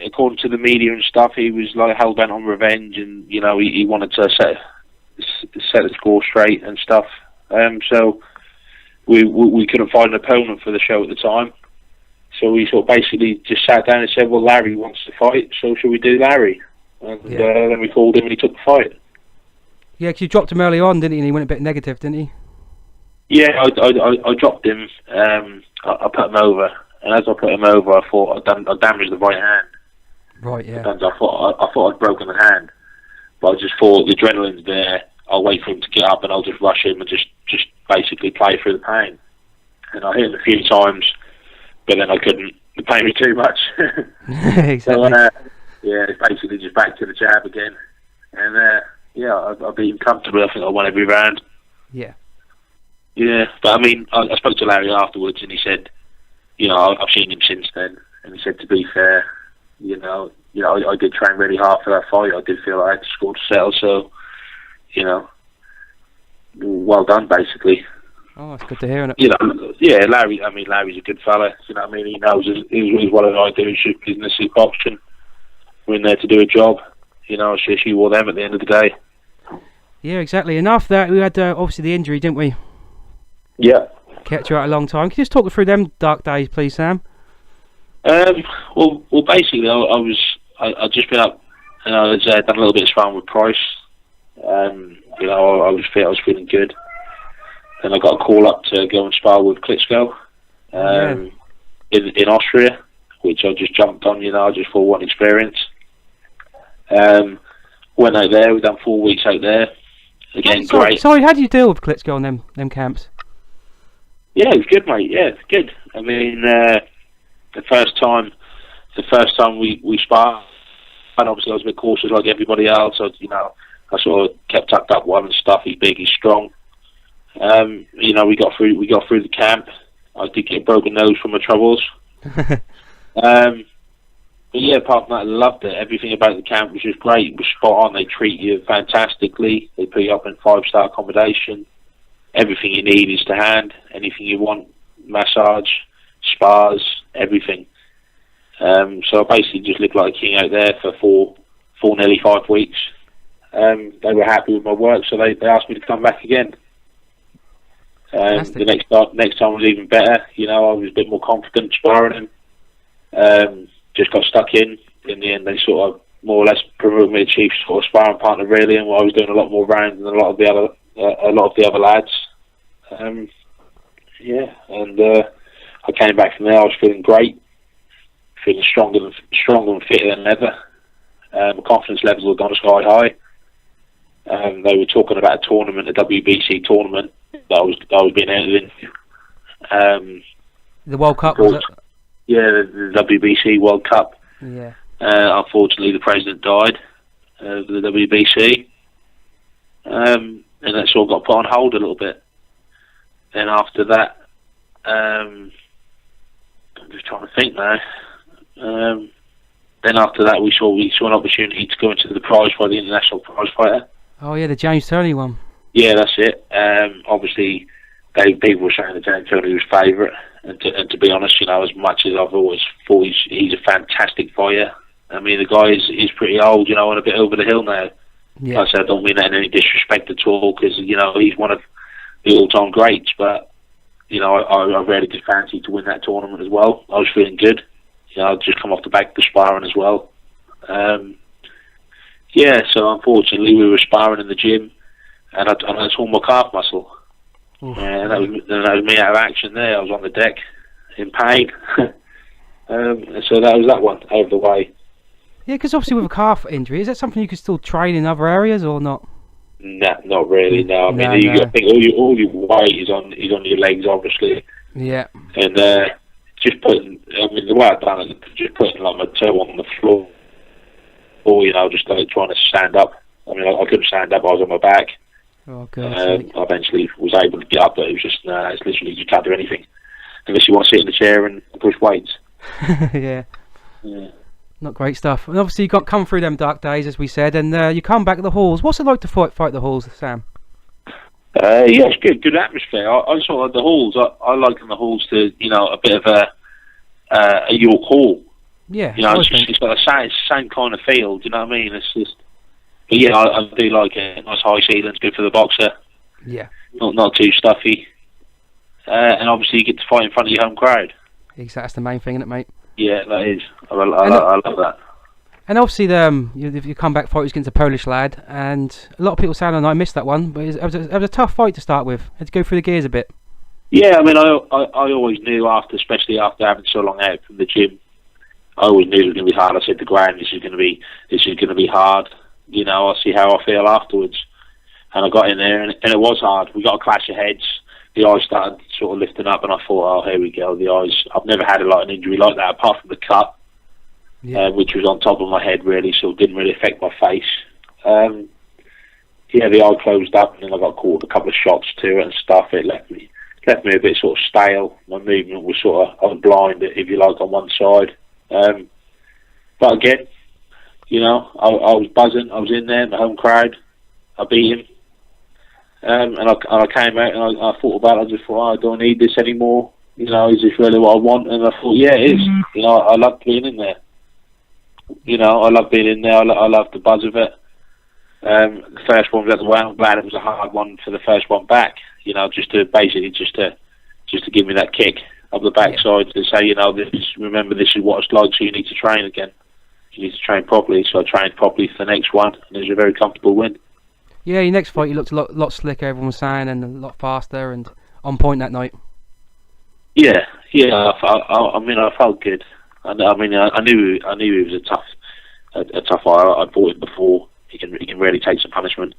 according to the media and stuff, he was hell bent on revenge, and he wanted to set the score straight and stuff. So we couldn't find an opponent for the show at the time. So we sort of basically just sat down and said, well, Larry wants to fight, so shall we do Larry? And then we called him and he took the fight. Yeah, because you dropped him early on, didn't he? And he went a bit negative, didn't he? Yeah, I dropped him. I put him over, and as I put him over, I thought I damaged the right hand. Right, yeah. I thought I'd broken the hand, but I just thought the adrenaline's there. I'll wait for him to get up, and I'll just rush him and just basically play through the pain. And I hit him a few times, but then I couldn't. The pain was too much. Exactly. So, yeah, it's basically just back to the jab again, and I beat him comfortably. I think I won every round. Yeah. Yeah, but I mean, I spoke to Larry afterwards, and he said, I've seen him since then, and he said, to be fair, I did train really hard for that fight. I did feel like I had to score to settle, so, well done, basically. Oh, that's good to hear, isn't it? Yeah, Larry's a good fella. He knows as well as I do. It's just business, it's boxing. We're in there to do a job. It's just you or them at the end of the day. Yeah, exactly. And after that, we had obviously the injury, didn't we? Yeah. Kept you out a long time. Can you just talk us through them dark days, please, Sam? Well, basically, I just been up, and I was done a little bit of sparring with Price. I was feeling good. Then I got a call up to go and spar with Klitschko in Austria, which I just jumped on, just for one experience. Went out there, we done 4 weeks out there. Again, great. Sorry, how do you deal with Klitschko on them camps? Yeah, it was good, mate. Yeah, it's good. I mean, the first time we sparred, and obviously I was a bit cautious like everybody else. I sort of kept tucked up one and stuff. He's big, he's strong. We got through the camp. I did get a broken nose from my troubles. But yeah, apart from that, I loved it. Everything about the camp was just great. It was spot on. They treat you fantastically. They put you up in 5-star accommodation. Everything you need is to hand. Anything you want, massage, spas, everything. So I basically just lived like a king out there for nearly 5 weeks. They were happy with my work, so they asked me to come back again. The next time was even better. I was a bit more confident sparring him. Just got stuck in. In the end, they sort of more or less promoted me a chief sort of sparring partner, really, and I was doing a lot more rounds than a lot of the other lads. And I came back from there. I was feeling great, feeling stronger and fitter than ever. My confidence levels had gone sky high. They were talking about a tournament, a WBC tournament that I was being entered in. The World Cup, was it? Yeah, the WBC World Cup. Yeah. Unfortunately, the president died of the WBC, and that sort of got put on hold a little bit. Then after that, I'm just trying to think now. Then after that, we saw an opportunity to go into the prizefighter, the International Prizefighter. Oh yeah, the James Turney one. Yeah, that's it. Obviously, people were saying that James Turney was favourite, and to be honest, as much as I've always thought he's a fantastic fighter. I mean, the guy is pretty old, and a bit over the hill now. Yeah. Like I said, I don't mean that in any disrespect at all, because he's one of the all-time greats. But I really did fancy to win that tournament as well. I was feeling good. I'd just come off the back of the sparring as well. So unfortunately we were sparring in the gym, and I tore my calf muscle. And that was me out of action there. I was on the deck in pain. So that was that one out of the way. Yeah, because obviously with a calf injury, is that something you could still train in other areas or not? Nah, not really. No, I mean, I think all your weight is on your legs, obviously. Yeah. And just putting, the way I've done it, just putting like my toe on the floor, or just like trying to stand up. I mean, I couldn't stand up. I was on my back. Oh God. I eventually was able to get up, but it was just it's literally you can't do anything unless you want to sit in the chair and push weights. Yeah. Not great stuff. And obviously you got come through them dark days, as we said, and you come back at the halls. What's it like to fight the halls, Sam? Yeah, it's good atmosphere. I sort of the halls. I liken the halls to a bit of a York Hall. Yeah, it's got the same kind of feel. Do you know what I mean? It's just, but yeah, I do like it. Nice high ceilings, good for the boxer. Yeah, not too stuffy, and obviously you get to fight in front of your home crowd. Exactly, that's the main thing, isn't it, mate? Yeah, that is. I love that. And obviously, you come back fight was against a Polish lad, and a lot of people saying, "I missed that one," but it was a tough fight to start with. Had to go through the gears a bit. Yeah, I mean, I always knew especially after having so long out from the gym, I always knew it was going to be hard. I said to Graham, this is going to be hard. You know, I'll see how I feel afterwards. And I got in there, and it was hard. We got a clash of heads. The eyes started sort of lifting up, and I thought, oh, here we go. The eyes. I've never had an injury like that, apart from the cut, which was on top of my head, really, so it didn't really affect my face. The eye closed up, and then I got caught with a couple of shots to it and stuff. It left me a bit sort of stale. My movement was I was blind, if you like, on one side. But again, you know, I was buzzing. I was in there in the home crowd. I beat him. And I came out and I thought about it. I just thought, do I need this anymore? You know, is this really what I want? And I thought, yeah, it is. You know, I love being in there. You know, I love being in there. I love the buzz of it. The first one was at the way. I'm glad it was a hard one for the first one back. You know, just to give me that kick up the backside to say, you know, remember this is what it's like. So you need to train again. You need to train properly. So I trained properly for the next one, and it was a very comfortable win. Yeah, your next fight you looked a lot slicker, everyone was saying, and a lot faster and on point that night. Yeah. I felt good. I knew he was a tough fighter. I fought him before. He can really take some punishment.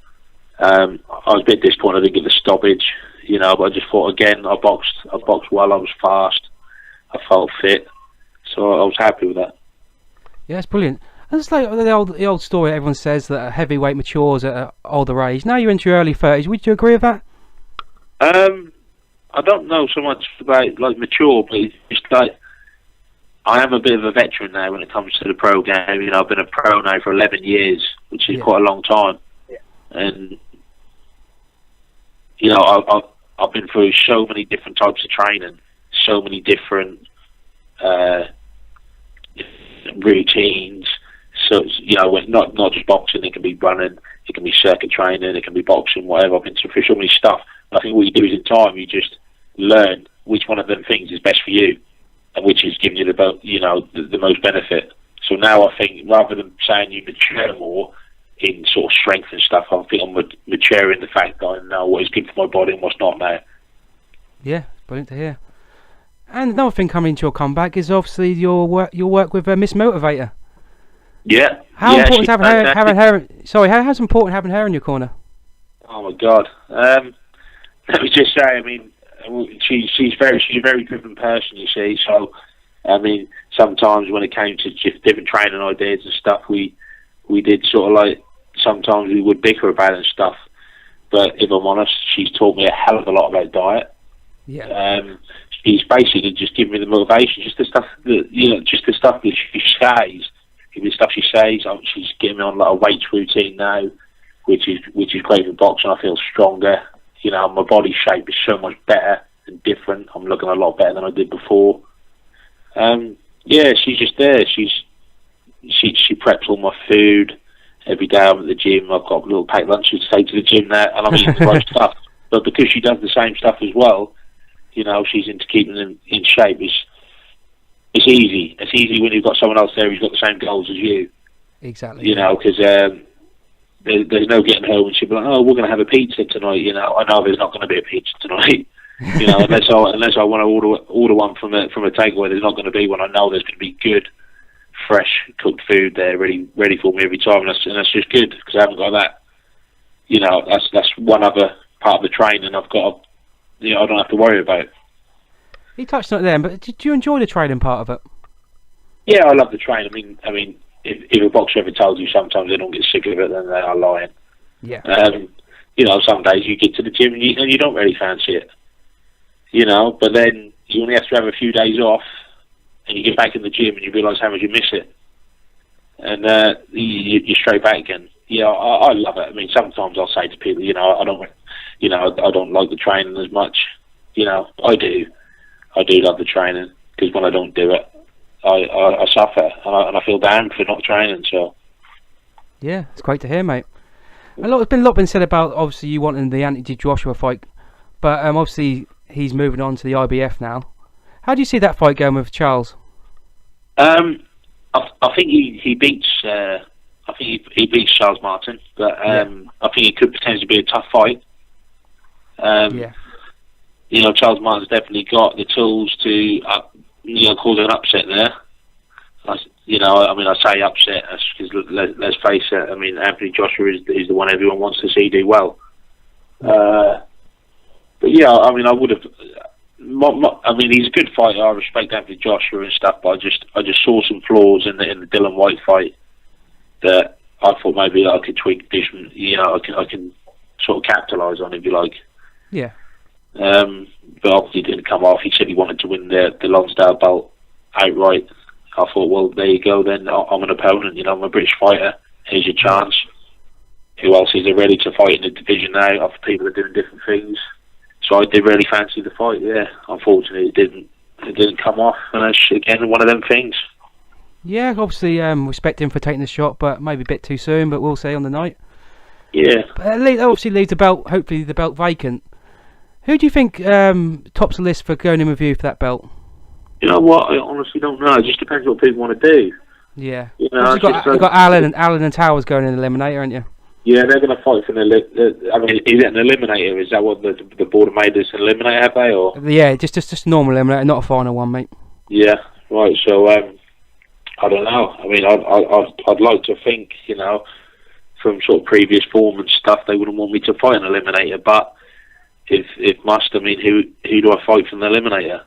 I was a bit disappointed I didn't get the stoppage, you know, but I just thought again. I boxed well. I was fast. I felt fit, so I was happy with that. Yeah, it's brilliant. It's like the old story everyone says that a heavyweight matures at an older age. Now you're into your early 30s. Would you agree with that? I don't know so much about like mature, but it's just like I am a bit of a veteran now when it comes to the pro game. You know, I've been a pro now for 11 years, which is quite a long time. Yeah. And you know, I've been through so many different types of training, so many different routines. So, you know, not just boxing, it can be running, it can be circuit training, it can be boxing, whatever. I've been through so many stuff. I think what you do is in time, you just learn which one of them things is best for you and which is giving you the most benefit. So now I think rather than saying you mature more in sort of strength and stuff, I think I'm mature in the fact that I know what is good for my body and what's not now. Yeah, brilliant to hear. And another thing coming into your comeback is obviously your work with Miss Motivator. Yeah. How important is having her? Sorry, how's important having her in your corner? Oh my God. Let me just say, I mean, she's a very driven person. You see, so I mean, sometimes when it came to just different training ideas and stuff, we did sort of like sometimes we would bicker about it and stuff. But if I'm honest, she's taught me a hell of a lot about diet. Yeah. She's basically just given me the motivation, just the stuff that she says. The stuff she says, she's getting me on like a weights routine now, which is great for boxing. I feel stronger. You know, my body shape is so much better and different. I'm looking a lot better than I did before. She's just there. She preps all my food every day. I'm at the gym. I've got little packed lunches to take to the gym now, and I'm eating the right stuff. But because she does the same stuff as well, you know, she's into keeping them in shape. It's easy. It's easy when you've got someone else there who's got the same goals as you. Exactly. You know, because there's no getting home and she'll be like, oh, we're going to have a pizza tonight. You know, I know there's not going to be a pizza tonight. You know, unless I want to order one from a takeaway, there's not going to be one. I know there's going to be good, fresh cooked food there, ready for me every time, and that's just good because I haven't got that. You know, that's one other part of the training I've got. You know, I don't have to worry about. You touched on it then, but did you enjoy the training part of it? Yeah, I love the training. I mean, if a boxer ever tells you sometimes they don't get sick of it, then they are lying. Yeah. You know, some days you get to the gym and you don't really fancy it. You know, but then you only have to have a few days off, and you get back in the gym and you realise how much you miss it, and you're straight back again. Yeah, I love it. I mean, sometimes I'll say to people, you know, I don't like the training as much. You know, I do love the training because when I don't do it, I suffer and I feel down for not training. So yeah, it's great to hear, mate. There's been a lot been said about obviously you wanting the Anthony Joshua fight, but obviously he's moving on to the IBF now. How do you see that fight going with Charles? I think he beats. I think he beats Charles Martin, but I think it could potentially be a tough fight. Yeah. Charles Martin's definitely got the tools to, cause an upset there. I say upset because let's face it. I mean, Anthony Joshua is the one everyone wants to see do well. But yeah, I mean, I would have. He's a good fighter. I respect Anthony Joshua and stuff, but I just saw some flaws in the Dylan White fight that I thought maybe I could tweak this. I can sort of capitalise on, if you like. Yeah. But obviously it didn't come off. He said he wanted to win the Lonsdale belt outright. I thought, well, there you go then. I'm an opponent, I'm a British fighter. Here's your chance. Who else is ready to fight in the division now? Other people are doing different things. So I did really fancy the fight, yeah. Unfortunately, it didn't come off, and that's, again, one of them things. Yeah, obviously, respect him for taking the shot, but maybe a bit too soon, but we'll see on the night. Yeah. But obviously leaves the belt, hopefully the belt vacant. Who do you think tops the list for going in with you for that belt? You know what? I honestly don't know. It just depends what people want to do. Yeah. You've got Allen and Towers going in the eliminator, aren't you? Yeah, they're going to fight for is it an eliminator? Is that what the board have made this an eliminator, have they? Or? Yeah, just a normal eliminator, not a final one, mate. Yeah, right. So, I don't know. I mean, I'd like to think, from sort of previous form and stuff, they wouldn't want me to fight an eliminator, but if must, I mean, who do I fight from the eliminator?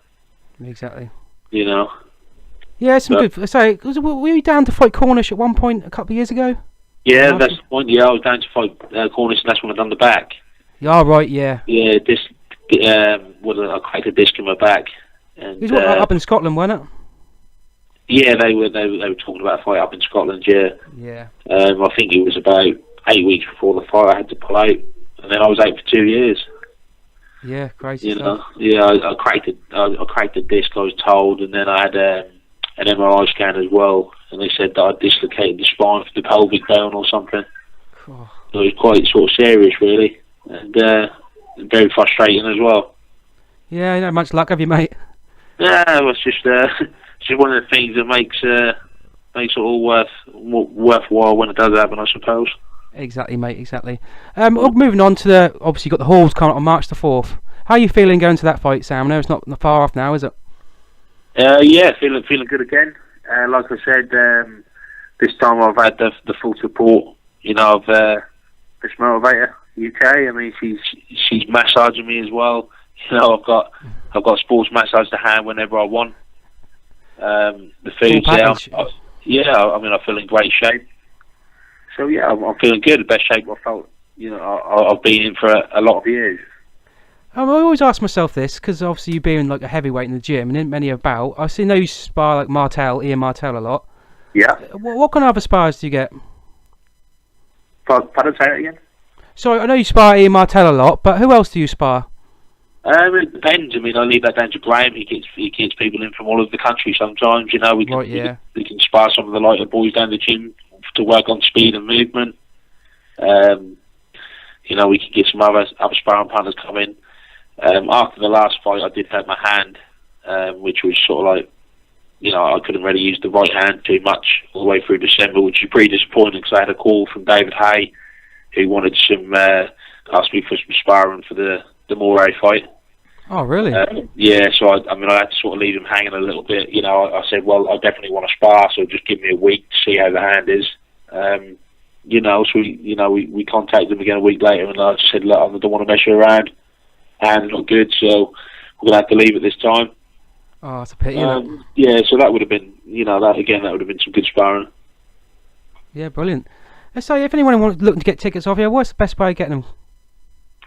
Exactly. Yeah, some good. So, were you down to fight Cornish at one point a couple of years ago? Yeah, that's the point. Yeah, I was down to fight Cornish, and that's when I done the back. Yeah, right. Yeah. Yeah, I cracked a disc in my back. And, it was up in Scotland, wasn't it? Yeah, they were talking about a fight up in Scotland. Yeah. Yeah. I think it was about 8 weeks before the fight I had to pull out, and then I was out for 2 years. Yeah, crazy stuff. Yeah, I cracked the disc, I was told, and then I had an MRI scan as well, and they said that I dislocated the spine for the pelvic bone or something. Oh. So it was quite sort of serious, really, and very frustrating as well. Yeah, not much luck, have you, mate? Yeah, it was just one of the things that makes it all worthwhile when it does happen, I suppose. Exactly, mate, exactly. Moving on to obviously you've got the Halls coming up on March the 4th. How are you feeling going to that fight, Sam? I know it's not far off now, is it? Yeah, feeling good again. Like I said, this time I've had the full support, of this motivator UK. I mean, she's massaging me as well. I've got sports massage to hand whenever I want. The food's there. I mean, I feel in great shape. So yeah, I'm feeling good. The best shape I've felt, I've been in for a lot of years. I always ask myself this because obviously you being like a heavyweight in the gym and in many about. I know you spar like Ian Martell a lot. Yeah. What kind of other spars do you get? Pardon, say that again. Sorry, I know you spar Ian Martell a lot, but who else do you spar? It depends. I mean, I leave that down to Graham. He gets people in from all over the country. Sometimes, we can spar some of the lighter boys down the gym to work on speed and movement. We can get some other sparring partners come in. After the last fight, I did hurt my hand, which was sort of like, I couldn't really use the right hand too much all the way through December, which was pretty disappointing because I had a call from David Hay, who wanted asked me for some sparring for the Moray fight. Oh, really? Yeah, so I had to sort of leave him hanging a little bit. I said, well, I definitely want to spar, so just give me a week to see how the hand is. So we contacted him again a week later, and I just said, look, I don't want to mess you around. Hand's not good, so we're going to have to leave it this time. Oh, that's a pity. Yeah, so that would have been, that would have been some good sparring. Yeah, brilliant. So if anyone looking to get tickets off you, what's the best way of getting them?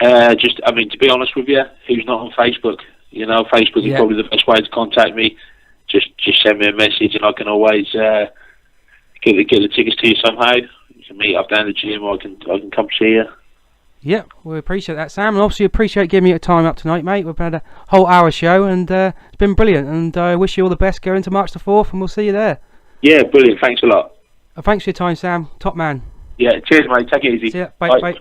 To be honest with you, who's not on Facebook? Facebook is probably the best way to contact me. Just send me a message, and I can always get the tickets to you somehow. You can meet up down the gym, or I can come see you. Yeah, we appreciate that, Sam, and obviously appreciate giving me your time up tonight, mate. We've had a whole hour show, and it's been brilliant. And I wish you all the best going to March the 4th, and we'll see you there. Yeah, brilliant. Thanks a lot. Thanks for your time, Sam. Top man. Yeah, cheers, mate. Take it easy. See ya. Bye.